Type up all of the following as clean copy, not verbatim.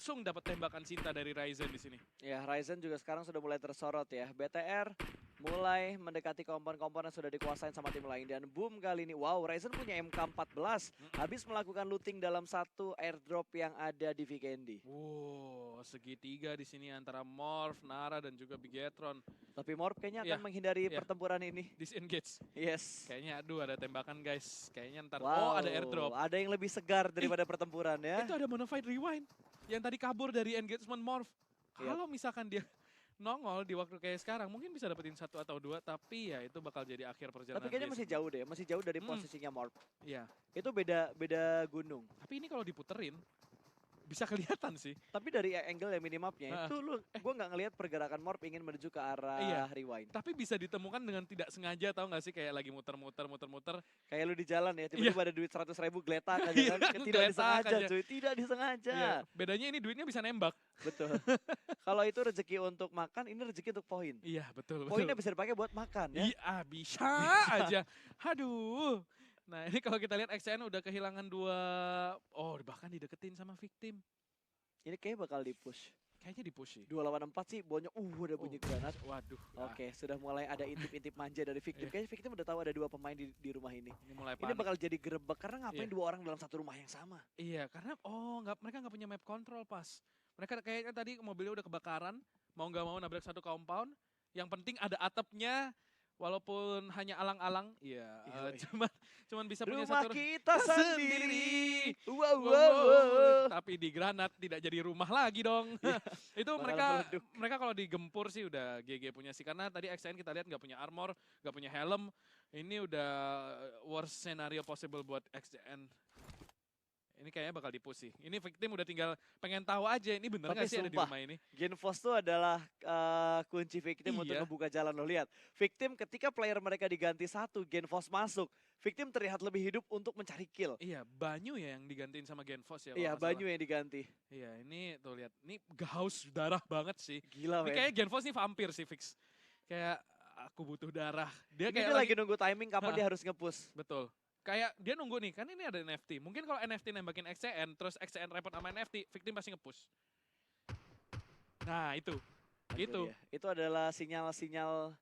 langsung dapat tembakan cinta dari Ryzen di sini. Ya, Ryzen juga sekarang sudah mulai tersorot ya. BTR mulai mendekati kompon-kompon yang sudah dikuasain sama tim lain. Dan boom kali ini, wow, Ryzen punya MK14. Habis melakukan looting dalam satu airdrop yang ada di Vikendi. Wow, segitiga di sini antara Morph, Nara, dan juga Bigetron. Tapi Morph kayaknya Iya, akan menghindari iya. pertempuran ini. Disengage. Yes. Kayaknya aduh ada tembakan guys. Kayaknya ntar, Wow, oh ada airdrop. ada yang lebih segar daripada pertempuran ya. Itu ada Modified Rewind yang tadi kabur dari engagement Morph. Yap. Kalau misalkan dia nongol di waktu kayak sekarang, mungkin bisa dapetin 1 atau 2, tapi ya itu bakal jadi akhir perjalanan. Tapi kayaknya dia masih sih. jauh deh, masih jauh dari posisinya Morph. Iya. Itu beda gunung. Tapi ini kalau diputerin, bisa kelihatan sih. Tapi dari angle ya minimapnya itu gue nggak ngelihat pergerakan Morph ingin menuju ke arah rewind. Tapi bisa ditemukan dengan tidak sengaja, tahu nggak sih, kayak lagi muter-muter. Kayak lu di jalan ya, tiba-tiba ada duit 100.000 geletak aja Iya, kan. Tidak geletak disengaja aja. cuy, tidak disengaja. Iya. Bedanya ini duitnya bisa nembak. Betul. Kalau itu rezeki untuk makan, ini rezeki untuk poin. Iya, betul. Poinnya bisa dipakai buat makan ya. Iya, bisa aja. Aduh. Nah, ini kalau kita lihat XCN udah kehilangan 2, bahkan dideketin sama victim. Ini kayak bakal di-push. Kayaknya di-push sih. 2 lawan 4 sih, bonyok udah bunyi granat. Waduh. Oke, sudah mulai ada intip-intip manja dari victim. Kayaknya victim udah tahu ada 2 pemain di rumah ini. Ini mulai Ini panik. bakal jadi gerebek karena ngapain Iya. 2 orang dalam satu rumah yang sama. Iya, karena mereka nggak punya map control pas. Mereka kayaknya tadi mobilnya udah kebakaran, mau nggak mau nabrak satu compound. Yang penting ada atapnya, walaupun hanya alang-alang. Iya, cuman bisa punya Rumah satu kita sendiri. Wow, Wow, wow, wow. tapi di granat tidak jadi rumah lagi dong. Itu Bakal meleduk. mereka kalau digempur sih udah GG punya sih, karena tadi XN kita lihat nggak punya armor, nggak punya helm. Ini udah worst scenario possible buat XN. Ini kayaknya bakal di-push sih. Ini victim udah tinggal pengen tahu aja ini bener Tapi nggak sih ada di sumpah, rumah ini. Genfos tuh adalah kunci victim untuk Iya. membuka jalan lo lihat. Victim ketika player mereka diganti satu, Genfos masuk. Victim terlihat lebih hidup untuk mencari kill. Iya, Banyu ya yang digantiin sama Genfos ya. kalau Iya, nggak salah. Banyu yang diganti. Iya, ini tuh lihat. Ini gaus darah banget sih. Gila, Ini men. kayak Genfos nih vampir sih fix. Kayak aku butuh darah. Dia Ini kayak dia lagi nunggu timing kapan dia harus nge-push. Betul. Kayak dia nunggu nih, kan ini ada NFT. Mungkin kalau NFT nembakin XCN, terus XCN repot sama NFT, victim pasti nge-push. Nah, itu. Itu. dia. Itu adalah sinyal-sinyal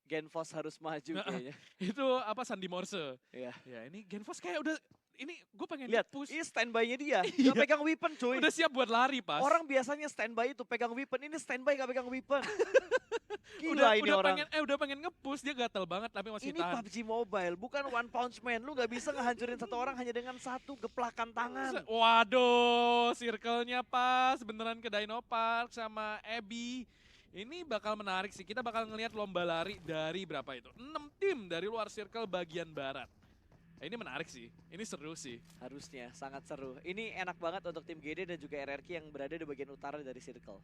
Genfos harus maju kayaknya. Itu apa, Sandi Morse. Iya. Ya, ini Genfos kayak udah, ini gue pengen Lihat, push. ini standby-nya dia. Iya. Gak pegang weapon cuy. Udah siap buat lari pas. Orang biasanya standby itu pegang weapon, ini standby gak pegang weapon. Gila ini orang. Udah pengen nge-push, dia gatel banget tapi masih Ini tahan. PUBG Mobile, bukan One Punch Man. Lu gak bisa ngehancurin satu orang hanya dengan satu geplakan tangan. Waduh, circle-nya pas beneran ke Dino Park sama Abby. Ini bakal menarik sih, kita bakal ngelihat lomba lari dari berapa itu? 6 tim dari luar circle bagian barat. Ini menarik sih, ini seru sih. Harusnya, sangat seru. Ini enak banget untuk tim GD dan juga RRQ yang berada di bagian utara dari circle.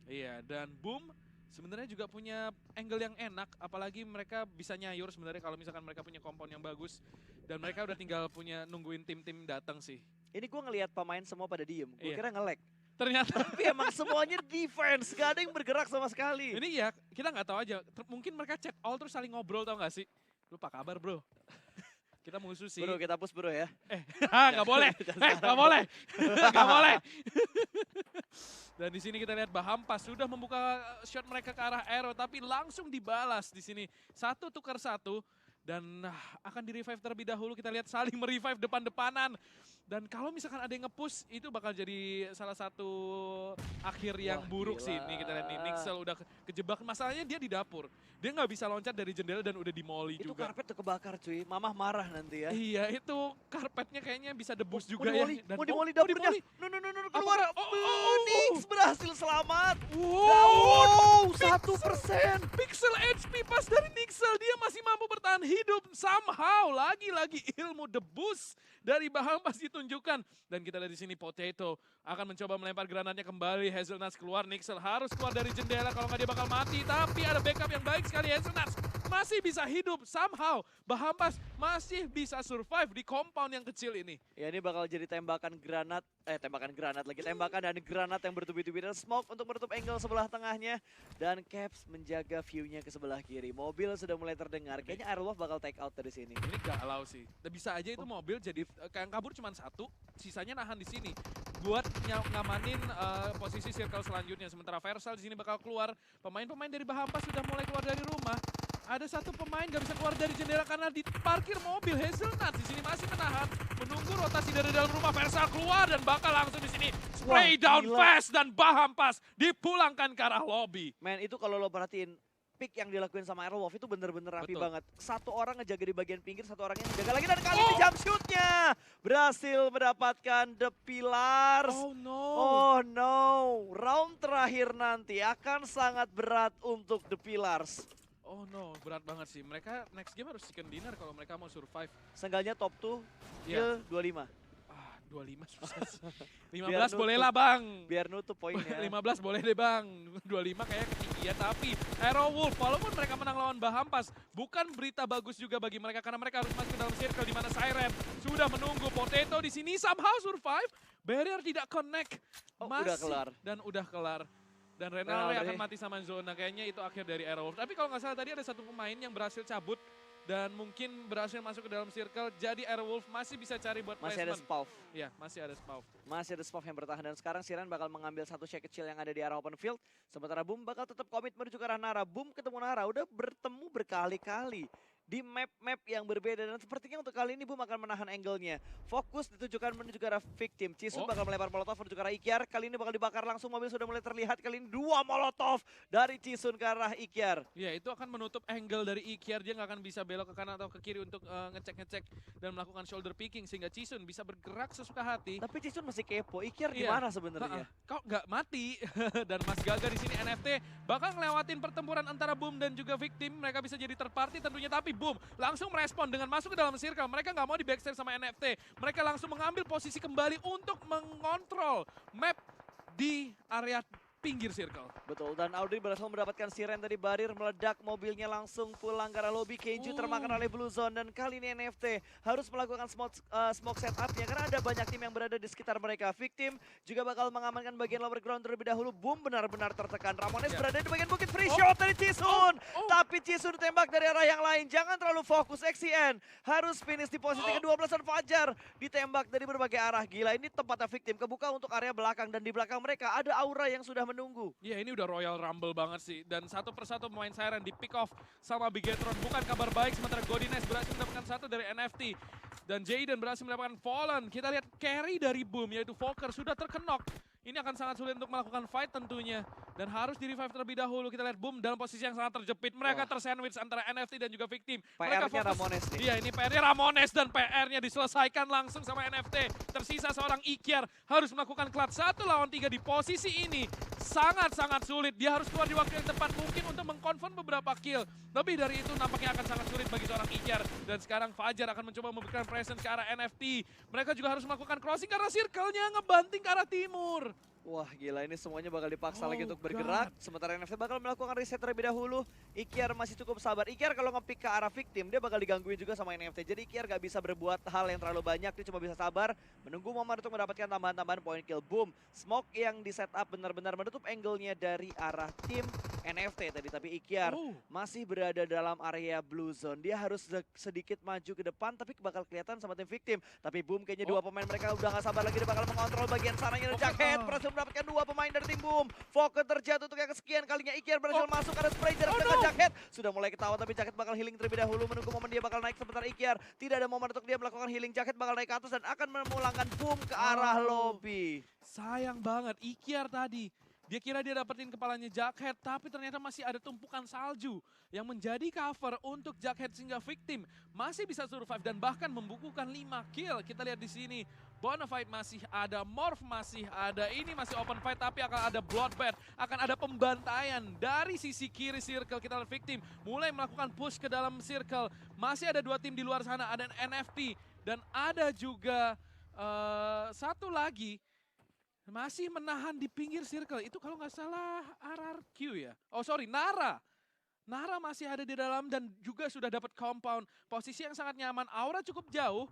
Iya, dan Boom sebenarnya juga punya angle yang enak, apalagi mereka bisa nyayur sebenarnya kalau misalkan mereka punya kompon yang bagus. Dan mereka udah tinggal nungguin tim-tim datang sih. Ini gue ngelihat pemain semua pada diem, gue Iya. kira nge-lag. Ternyata Tapi emang semuanya defense, gak ada yang bergerak sama sekali. ini ya, kita nggak tahu aja. Mungkin mereka chat all terus saling ngobrol, tau gak sih? Lu apa kabar bro? Kita musuh sih. Bro, kita push bro ya. Nggak boleh. Nggak boleh. Nggak boleh. Dan di sini kita lihat Bahampas sudah membuka shot mereka ke arah arrow, tapi langsung dibalas di sini. 1 tukar 1. Dan akan di-revive terlebih dahulu. Kita lihat saling merevive depan-depanan. Dan kalau misalkan ada yang nge-push, itu bakal jadi salah satu akhir yang Wah, buruk sih. gila. Nih kita lihat nih, Nixel udah kejebak. Masalahnya dia di dapur. Dia nggak bisa loncat dari jendela dan udah dimoli Itu juga. karpet tuh kebakar cuy, mamah marah nanti ya. Iya, itu karpetnya kayaknya bisa debus juga mau dimoli, ya. Dan mau dimoli mau dapurnya. dimoli. No, keluar. Oh. Nix berhasil selamat. Wow, 1%. Pixel HP pas dari Nixel, dia masih mampu bertahan hidup somehow. Lagi-lagi ilmu debus dari Bahampas ditunjukkan. Dan kita lihat di sini Potato akan mencoba melempar granatnya kembali. Hazelnuts keluar, Nixel harus keluar dari jendela kalau nggak dia bakal mati. Tapi ada backup yang baik sekali, Hazelnuts masih bisa hidup somehow. Bahampas masih bisa survive di compound yang kecil ini. Ya ini bakal jadi tembakan granat lagi. Tembakan dan granat yang bertubi-tubi dan smoke untuk menutup angle sebelah tengahnya. Dan Caps menjaga view-nya ke sebelah kiri. Mobil sudah mulai terdengar. Kayaknya Airwolf bakal take out dari sini. Ini galau sih. Bisa aja itu mobil jadi yang kabur cuma 1, sisanya nahan di sini. Buat ngamanin posisi circle selanjutnya. Sementara Versal di sini bakal keluar. Pemain-pemain dari Bahampas sudah mulai keluar dari rumah. Ada satu pemain gak bisa keluar dari jendela karena diparkir mobil. Hazelnut di sini masih menahan, menunggu rotasi dari dalam rumah. Versal keluar dan bakal langsung di sini spray down gila. fast dan Bahampas dipulangkan ke arah lobby. Men, itu kalau lo perhatiin pick yang dilakuin sama Aerowolf itu bener-bener rapi Betul. banget. Satu orang ngejaga di bagian pinggir, satu orang yang ngejaga lagi, dan kali ini jump shootnya berhasil mendapatkan The Pillars. Oh no. Oh no, round terakhir nanti akan sangat berat untuk The Pillars. Oh no, berat banget sih. Mereka next game harus chicken dinner kalau mereka mau survive. Seenggaknya top 2, Iya. kill 25. 25 susah sih. 15 Biar boleh nutup. lah bang. Biar nutup poinnya. 15 boleh deh bang. 25 kayak ketinggian. Tapi Aerowolf walaupun mereka menang lawan Bahampas, bukan berita bagus juga bagi mereka karena mereka harus masuk ke dalam circle di mana Siren sudah menunggu. Potato di sini somehow survive. Barrier tidak connect. Oh, udah kelar. Dan udah kelar. Dan Renalre akan mati sama zona. Kayaknya itu akhir dari Aerowolf. Tapi kalau nggak salah tadi ada satu pemain yang berhasil cabut dan mungkin berhasil masuk ke dalam circle. Jadi Aerowolf masih bisa cari buat Masih ada placement. Spauf. Iya, masih ada Spauf. Masih ada Spauf yang bertahan, dan sekarang Siren bakal mengambil satu shake kecil yang ada di arah open field. Sementara Boom bakal tetap komit menuju ke arah Nara. Boom ketemu Nara, udah bertemu berkali-kali di map-map yang berbeda, dan sepertinya untuk kali ini Boom akan menahan angle-nya. Fokus ditujukan menuju ke arah victim. Cisun bakal melempar molotov menuju ke arah Ikyar. Kali ini bakal dibakar langsung, mobil sudah mulai terlihat. Kali ini 2 molotov dari Cisun ke arah Ikyar. Ya, itu akan menutup angle dari Ikyar. Dia nggak akan bisa belok ke kanan atau ke kiri untuk ngecek-ngecek dan melakukan shoulder picking sehingga Cisun bisa bergerak sesuka hati. Tapi Cisun masih kepo. Ikyar Iya. gimana sebenarnya? Kok nggak mati? Dan Mas Gaga di sini NFT bakal ngelewatin pertempuran antara Boom dan juga victim. Mereka bisa jadi third party tentunya, tapi Boom langsung merespon dengan masuk ke dalam circle. Mereka nggak mau di backstab sama NFT. Mereka langsung mengambil posisi kembali untuk mengontrol map di area pinggir circle. Betul, dan Audrey berhasil mendapatkan Siren dari barir, meledak mobilnya langsung pulang ke arah lobby. Kenju termakan oleh Blue Zone, dan kali ini NFT harus melakukan smoke setupnya karena ada banyak tim yang berada di sekitar mereka. Victim juga bakal mengamankan bagian lower ground terlebih dahulu. Boom benar-benar tertekan. Ramones berada di bagian bukit, free shot dari Cisun. Tapi Cisun tembak dari arah yang lain. Jangan terlalu fokus, XCN harus finish di posisi ke-12, dan Fajar ditembak dari berbagai arah. Gila, ini tempatnya Victim kebuka untuk area belakang, dan di belakang mereka ada Aura yang sudah menunggu. Ya, ini udah Royal Rumble banget sih. Dan satu persatu pemain Siren di pick off sama Bigetron. Bukan kabar baik, sementara Godinez berhasil mendapatkan satu dari NFT. Dan Jaden berhasil mendapatkan Fallen. Kita lihat carry dari Boom, yaitu Volker, sudah terkenok. Ini akan sangat sulit untuk melakukan fight tentunya. Dan harus di-revive terlebih dahulu. Kita lihat Boom dalam posisi yang sangat terjepit. Mereka tersandwich antara NFT dan juga victim. PR-nya Ramones nih. Iya, ini PR-nya Ramones dan PR-nya diselesaikan langsung sama NFT. Tersisa seorang Ikyar harus melakukan clutch 1 lawan 3 di posisi ini. Sangat-sangat sulit. Dia harus keluar di waktu yang tepat mungkin untuk mengkonfirm beberapa kill. Lebih dari itu nampaknya akan sangat sulit bagi seorang Ikyar. Dan sekarang Fajar akan mencoba memberikan presence ke arah NFT. Mereka juga harus melakukan crossing karena circle-nya ngebanting ke arah timur. Wah gila, ini semuanya bakal dipaksa Oh lagi untuk bergerak. Sementara NFC bakal melakukan reset terlebih dahulu. Ikyar masih cukup sabar. Ikyar kalau nge-pick ke arah victim, dia bakal digangguin juga sama NFT. Jadi Ikyar gak bisa berbuat hal yang terlalu banyak. Dia cuma bisa sabar, menunggu momen untuk mendapatkan tambahan-tambahan poin kill. Boom, smoke yang di setup benar-benar menutup angle-nya dari arah tim NFT tadi. Tapi Ikyar masih berada dalam area blue zone. Dia harus sedikit maju ke depan, tapi bakal kelihatan sama tim victim. Tapi Boom kayaknya dua pemain mereka udah gak sabar lagi. Dia bakal mengontrol bagian sananya dan Jackhead berhasil mendapatkan dua pemain dari tim Boom. Fokus terjatuh untuk yang kesekian kalinya. Ikyar berhasil masuk, ada spray jarak dekat Jackhead. Sudah mulai ketahuan tapi Jackhead bakal healing terlebih dahulu. Menunggu momen dia bakal naik, sebentar Ikyar tidak ada momen untuk dia melakukan healing. Jackhead bakal naik ke atas dan akan memulangkan Boom ke arah lobby. Sayang banget, Ikyar tadi. Dia kira dia dapetin kepalanya Jackhead, tapi ternyata masih ada tumpukan salju yang menjadi cover untuk Jackhead sehingga victim masih bisa survive dan bahkan membukukan 5 kill. Kita lihat di sini, Bonafide masih ada, Morph masih ada, ini masih open fight tapi akan ada bloodbath, akan ada pembantaian dari sisi kiri circle. Kita lihat victim mulai melakukan push ke dalam circle. Masih ada 2 tim di luar sana, ada NFT dan ada juga satu lagi masih menahan di pinggir circle. Itu kalau nggak salah RRQ ya. Oh sorry, Nara. Nara masih ada di dalam dan juga sudah dapat compound. Posisi yang sangat nyaman. Aura cukup jauh.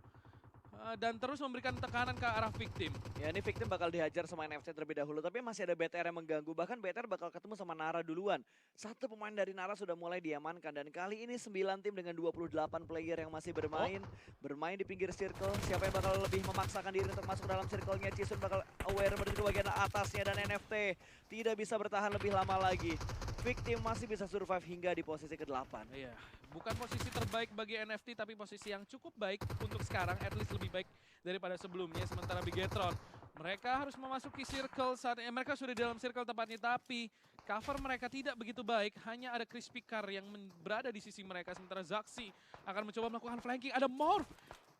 dan terus memberikan tekanan ke arah victim. Ya ini victim bakal dihajar sama NFC terlebih dahulu, tapi masih ada BTR yang mengganggu. Bahkan BTR bakal ketemu sama Nara duluan. Satu pemain dari Nara sudah mulai diamankan dan kali ini 9 tim dengan 28 player yang masih bermain. Bermain di pinggir circle. Siapa yang bakal lebih memaksakan diri untuk masuk dalam circle-nya? Cisun bakal aware menuju ke bagian atasnya dan NFT tidak bisa bertahan lebih lama lagi. Victim masih bisa survive hingga di posisi ke-8. Iya, bukan posisi terbaik bagi NFT tapi posisi yang cukup baik untuk sekarang, at least lebih baik daripada sebelumnya. Sementara Bigetron, mereka harus memasuki circle saat mereka sudah di dalam circle tepatnya, tapi cover mereka tidak begitu baik. Hanya ada Crispy Car yang berada di sisi mereka, sementara Zaxi akan mencoba melakukan flanking. Ada Morph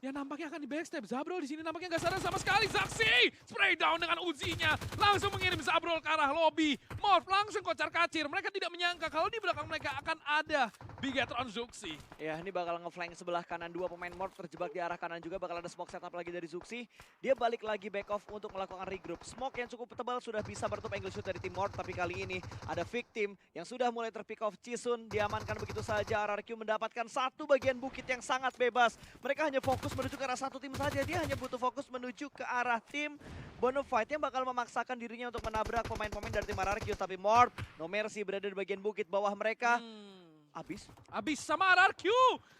yang nampaknya akan di backstep. Zabrol di sini nampaknya nggak sadar sama sekali. Zaxi spray down dengan Uzinya, langsung mengirim Zabrol ke arah lobby. Morph langsung kocar-kacir. Mereka tidak menyangka kalau di belakang mereka akan ada Bigetron Zuxi. Ya ini bakal ngeflank sebelah kanan, dua pemain Morph terjebak di arah kanan juga. Bakal ada smoke setup lagi dari Zuxi. Dia balik lagi back off untuk melakukan regroup. Smoke yang cukup tebal sudah bisa menutup angle shoot dari tim Morph, tapi kali ini ada victim yang sudah mulai terpick off. Cisun diamankan begitu saja. RRQ mendapatkan satu bagian bukit yang sangat bebas. Mereka hanya fokus menuju ke arah satu tim saja. Dia hanya butuh fokus menuju ke arah tim Bonafide yang bakal memaksakan dirinya untuk menabrak pemain-pemain dari tim RRQ. Tapi Morph, no mercy berada di bagian bukit bawah mereka. Abis sama RRQ.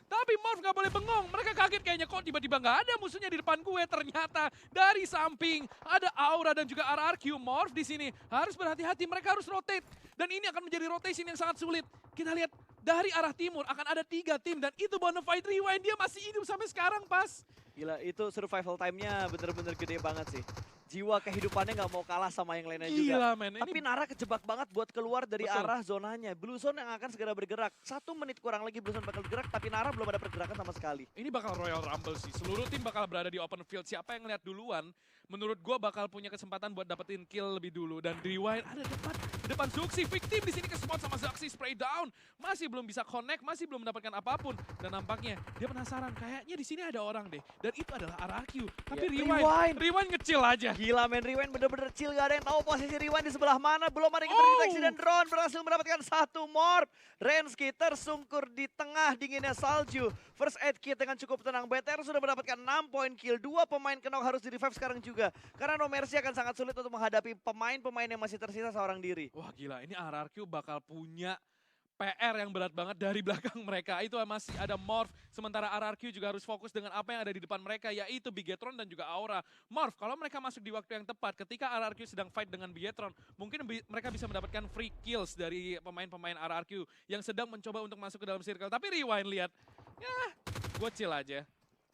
Tapi Morph nggak boleh bengong. Mereka kaget kayaknya kok tiba-tiba nggak ada musuhnya di depan gue. Ternyata dari samping ada Aura dan juga RRQ. Morph di sini harus berhati-hati. Mereka harus rotate. Dan ini akan menjadi rotation yang sangat sulit. Kita lihat dari arah timur akan ada 3 tim. Dan itu Bonafide Rewind. Dia masih hidup sampai sekarang, Pas. Gila, itu survival time-nya bener-bener gede banget sih. Jiwa kehidupannya nggak mau kalah sama yang lainnya juga. Gila, men. Tapi Nara kejebak banget buat keluar dari Betul. arah zonanya. Blue Zone yang akan segera bergerak. 1 menit kurang lagi Blue Zone bakal bergerak, tapi Nara belum ada pergerakan sama sekali. Ini bakal Royal Rumble sih. Seluruh tim bakal berada di open field. Siapa yang ngeliat duluan, menurut gue bakal punya kesempatan buat dapetin kill lebih dulu. Dan Rewind ada depan Zuxi. Victim di sini ke spot sama Zaxi spray down. Masih belum bisa connect, masih belum mendapatkan apapun. Dan nampaknya dia penasaran, kayaknya di sini ada orang deh. Dan itu adalah RRQ. Tapi Ya, Rewind ngecil aja. Gila men, Rewind bener-bener chill. Gak ada yang tahu posisi Rewind di sebelah mana. Belum ada yang terdeteksi dan drone berhasil mendapatkan 1 Morph. Rensky tersungkur di tengah dinginnya salju. First aid kit dengan cukup tenang. BTR sudah mendapatkan 6 poin kill. 2 pemain Kenok harus di-revive sekarang juga. Karena No Mercy akan sangat sulit untuk menghadapi pemain-pemain yang masih tersisa seorang diri. Wah gila, ini RRQ bakal punya PR yang berat banget dari belakang mereka. Itu masih ada Morph, sementara RRQ juga harus fokus dengan apa yang ada di depan mereka, yaitu Bigetron dan juga Aura. Morph, kalau mereka masuk di waktu yang tepat, ketika RRQ sedang fight dengan Bigetron, mungkin mereka bisa mendapatkan free kills dari pemain-pemain RRQ yang sedang mencoba untuk masuk ke dalam circle. Tapi Rewind lihat, ya gue chill aja.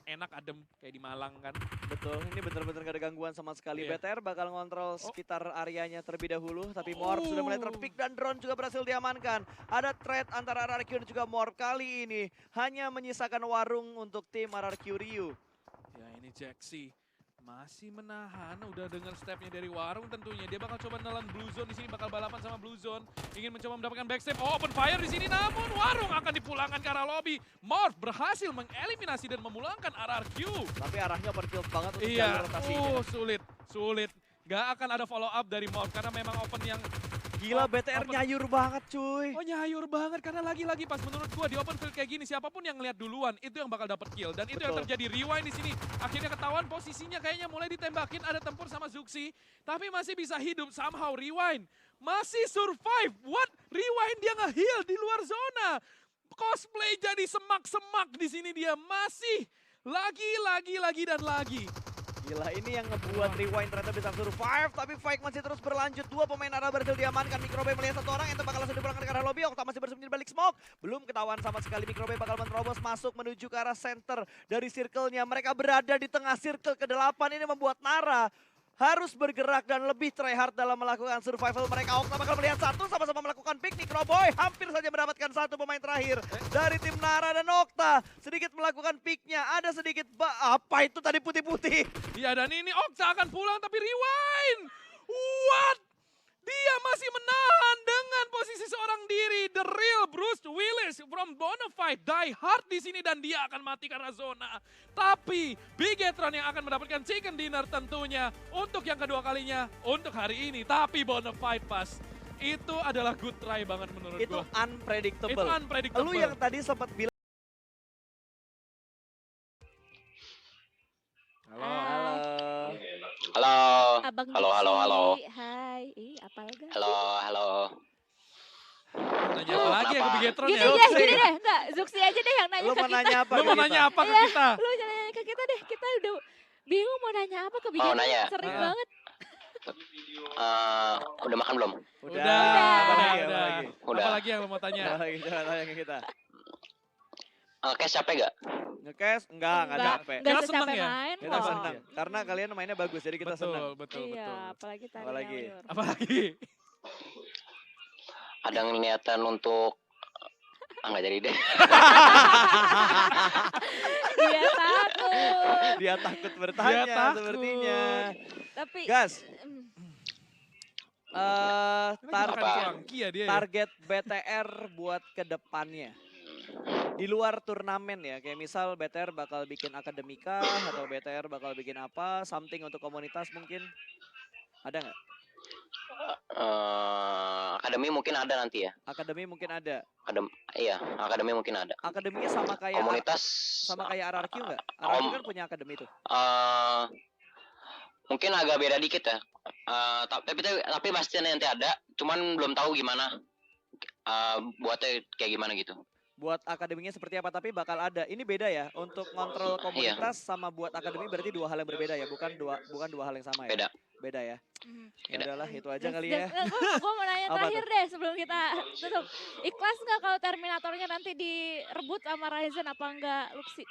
Enak adem kayak di Malang kan. Betul, ini bener-bener gak ada gangguan sama sekali. Iya. BTR bakal ngontrol sekitar areanya terlebih dahulu, tapi Morph sudah mulai terpick dan drone juga berhasil diamankan. Ada trade antara RRQ dan juga Morph kali ini hanya menyisakan warung untuk tim RRQ Ryu. Ya ini Jaxi masih menahan, udah dengar stepnya dari warung tentunya. Dia bakal coba nelan Blue Zone di sini, bakal balapan sama Blue Zone. Ingin mencoba mendapatkan backstep, open fire di sini, namun warung akan dipulangkan ke arah lobby. Morph berhasil mengeliminasi dan memulangkan RRQ. Tapi arahnya open field banget untuk Iya, jalur rotasinya. sulit. Gak akan ada follow up dari Morph karena memang open yang Gila, BTR open. nyayur banget cuy. Oh nyayur banget karena lagi-lagi pas menurut gua di open field kayak gini siapapun yang ngeliat duluan itu yang bakal dapat kill dan itu yang Betul. terjadi. Rewind di sini akhirnya ketahuan posisinya kayaknya mulai ditembakin, ada tempur sama Zuxi tapi masih bisa hidup somehow. Rewind masih survive. What? Rewind dia nge-heal di luar zona. Cosplay jadi semak-semak di sini, dia masih lagi dan lagi. Gila, ini yang ngebuat Rewind ternyata bisa survive, tapi fight masih terus berlanjut. 2 pemain arah berhasil diamankan. Microbay melihat 1 orang, yang bakal langsung dipulangkan ke arah lobby. Okta masih bersembunyi di balik smoke. Belum ketahuan sama sekali. Microbay bakal menerobos masuk menuju ke arah center dari circle-nya. Mereka berada di tengah circle ke-8. Ini membuat Nara harus bergerak dan lebih tryhard dalam melakukan survival mereka. Okta bakal melihat 1, sama-sama melakukan pick. Microboy hampir saja mendapatkan 1 pemain terakhir dari tim Nara, dan Okta sedikit melakukan picknya. Ada sedikit apa itu tadi putih-putih? Iya, dan ini Okta akan pulang tapi Rewind. What? Dia masih menahan dengan posisi seorang diri. The real Bruce Willis from Bonafide die hard di sini dan dia akan mati karena zona. Tapi Bigetron yang akan mendapatkan chicken dinner tentunya untuk yang kedua kalinya untuk hari ini. Tapi Bonafide Pas, itu adalah good try banget menurut Itu gua. unpredictable. Itu unpredictable. Lu yang tadi sempat bilang Abang Halo, halo, Juksi. halo. Hai. Ih, apal gak? Halo, halo. Nanya apa lagi ya ke Kenapa? Bigetron Gini ya? deh, Zuksi. gini deh. Enggak, Zuksi aja deh yang nanya Lu ke mau kita. nanya apa Lu ke mau kita? nanya apa ke Iya. kita? Lu nanya ke kita deh. Kita udah bingung mau nanya apa ke Bigetron. nanya. Sering Ah. banget. Udah makan belum? Udah. Udah, Apa lagi? Apa udah. lagi? Udah. Apa lagi yang lu mau tanya? Apa lagi? Coba tanya ke kita. Cash capek gak? Ngekes? Enggak capek. Enggak Kita seneng secapek ya? main Kita kok. senang. Karena kalian mainnya bagus, jadi kita senang. Betul, Iya, betul. apalagi tadi Apalagi? Aur. Apa lagi? Ada niatan untuk nggak jadi deh. Dia takut. Dia takut bertanya Dia takut. sepertinya. Tapi Gas, mm, Ini tar- makan cuangki ya dia ya? target BTR buat ke depannya. Di luar turnamen ya, kayak misal BTR bakal bikin akademika atau BTR bakal bikin apa, something untuk komunitas mungkin. Ada nggak? Akademi mungkin ada nanti ya. Akademi mungkin ada. Iya, akademi mungkin ada. Akademinya sama kayak Komunitas sama kayak RRQ nggak? RRQ kan punya akademi tuh. mungkin agak beda dikit ya. Tapi pasti nanti ada. Cuman belum tahu gimana. Buatnya kayak gimana gitu. Buat akademinya seperti apa, tapi bakal ada. Ini beda ya, untuk ngontrol komunitas sama buat akademi berarti dua hal yang berbeda ya, bukan dua hal yang sama ya. Beda. Beda ya. mm. Ya Beda. udahlah, itu aja kali ya. Gue mau nanya Apa terakhir deh sebelum kita tutup. Ikhlas nggak kalau Terminatornya nanti direbut sama Ryzen apa enggak, Luxi?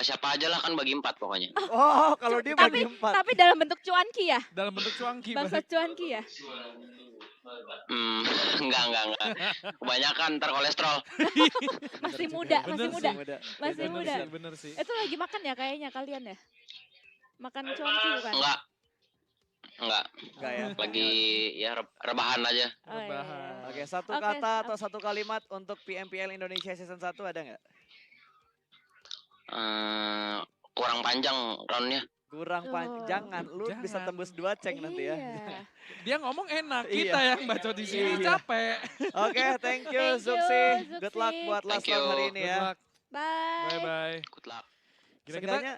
Siapa aja lah kan bagi 4 pokoknya. Oh, kalau dia bagi 4. Tapi dalam bentuk cuanki ya? Dalam bentuk cuangki. Bangsa cuanki ya? Enggak. Kebanyakan ntar kolesterol. Masih muda, Bener masih sih. muda. Masih Bener muda. sih, bener sih. Itu lagi makan ya kayaknya kalian ya? Makan cuanki bukan? Enggak. Enggak ya. Lagi ya rebahan aja. Oh, iya, Rebahan. iya. Oke, satu Oke, kata atau satu kalimat untuk PMPL Indonesia Season 1 ada nggak? Kurang panjang roundnya. Kurang Tuh. panjang, lu Jangan. bisa tembus 2 ceng nanti ya. Iya. Dia ngomong enak, Iya. kita yang baca di sini Iya. capek. Oke, thank you Thank you, Zuxi. Good Zuxi. luck buat last Thank you. round hari ini Good ya. luck. Bye. Bye-bye. Good luck. Kira-kira Seenggaknya